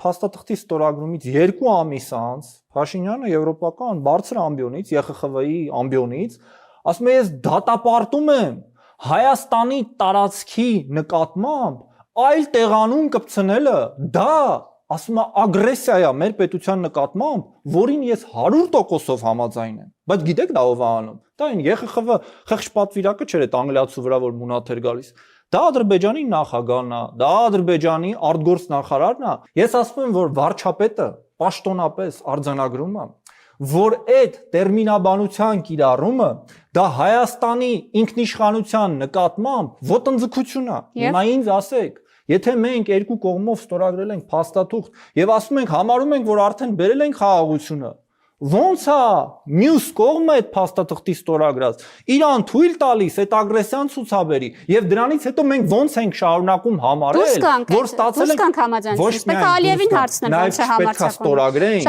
փաստաթղթի ստորագրումից 2 ամիս անց Փաշինյանը եվրոպական բարձր ամբիոնից, ԵԽԽՎ-ի ամբիոնից ասում է ես դատապարտում եմ Հայաստանի տարածքի նկատմամբ այլ տեղանուն կպցնելը, դա ասում է ագրեսիա է մեր պետության նկատմամբ, որին ես 100%-ով համաձայն եմ։ Բայց գիտեք դա ով է անում։ Դա այն ԵԽԽՎ խեղճ պատվիրակը չէր այդ անգլիացու վրա որ մունաթ էր գալիս։ Դա Ադրբեջանի նախագահն է, դա Ադրբեջանի արտգործ նախարարն է։ Ես ասում եմ, որ վարչապետը պաշտոնապես արձանագրում է, որ այդ տերմինաբանության կիրառումը դա Հայաստանի ինքնիշխանության նկատմամբ ոտնձգություն է։ Հիմա ինձ ասեք, եթե մենք երկու կողմով ստորագրել ենք փաստաթուղթ եւ ասում ենք համարում ենք, որ արդեն բերել ենք խաղաղությունը, ոնց է մյուս կողմը այդ փաստաթղթի ստորագրած իրան թույլ տալիս այդ ագրեսիան ցուցաբերի եւ դրանից հետո մենք ոնց ենք շարունակում համարել, որ ստացել ենք համաձայնություն։ Պետք է Ալիևին հարցնել, ոնց է համարձակվում։